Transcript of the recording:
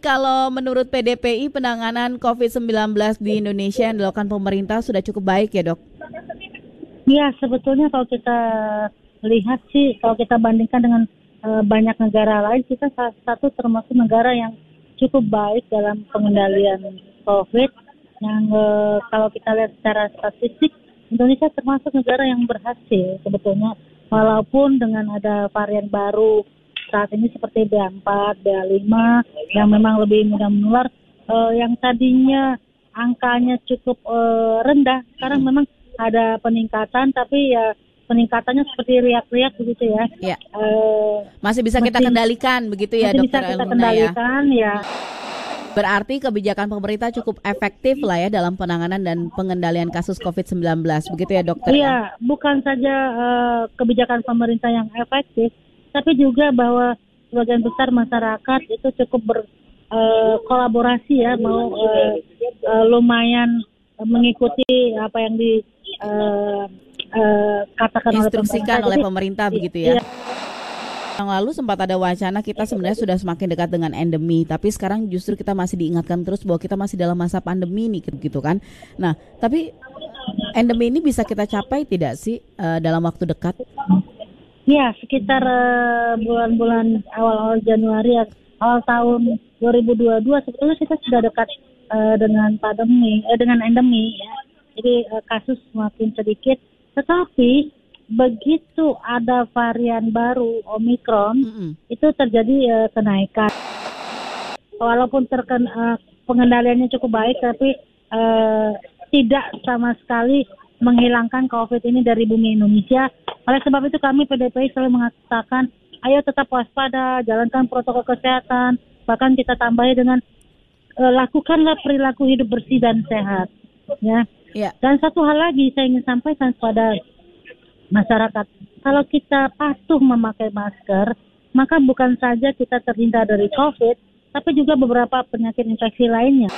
kalau menurut PDPI penanganan COVID-19 di Indonesia yang dilakukan pemerintah sudah cukup baik ya, Dok? Ya, sebetulnya kalau kita lihat sih, kalau kita bandingkan dengan banyak negara lain, kita salah satu termasuk negara yang cukup baik dalam pengendalian COVID. Yang kalau kita lihat secara statistik, Indonesia termasuk negara yang berhasil sebetulnya, walaupun dengan ada varian baru saat ini seperti BA4, BA5 yang memang lebih mudah menular, yang tadinya angkanya cukup rendah, sekarang memang ada peningkatan, tapi ya peningkatannya seperti riak-riak begitu ya. Ya. Masih bisa kita kendalikan begitu ya, Dokter Elmuna? Masih Dokter bisa kita Elmuna kendalikan ya. Berarti kebijakan pemerintah cukup efektif lah ya dalam penanganan dan pengendalian kasus COVID-19, begitu ya, Dokter? Iya, bukan saja kebijakan pemerintah yang efektif, tapi juga bahwa sebagian besar masyarakat itu cukup berkolaborasi ya, mau lumayan mengikuti apa yang dikatakan instruksikan oleh pemerintah begitu ya. Iya. Yang lalu sempat ada wacana kita sebenarnya sudah semakin dekat dengan endemi, tapi sekarang justru kita masih diingatkan terus bahwa kita masih dalam masa pandemi nih gitu kan. Nah, tapi endemi ini bisa kita capai tidak sih dalam waktu dekat? Ya, sekitar bulan-bulan awal Januari, awal tahun 2022 sebetulnya kita sudah dekat dengan endemi ya. Jadi kasus semakin sedikit, tetapi begitu ada varian baru Omikron, itu terjadi kenaikan. Walaupun pengendaliannya cukup baik, tapi tidak sama sekali menghilangkan COVID ini dari bumi Indonesia. Oleh sebab itu kami PDPI selalu mengatakan, ayo tetap waspada, jalankan protokol kesehatan, bahkan kita tambahi dengan lakukanlah perilaku hidup bersih dan sehat. Ya. Yeah. Dan satu hal lagi saya ingin sampaikan kepada masyarakat, kalau kita patuh memakai masker, maka bukan saja kita terhindar dari COVID, tapi juga beberapa penyakit infeksi lainnya.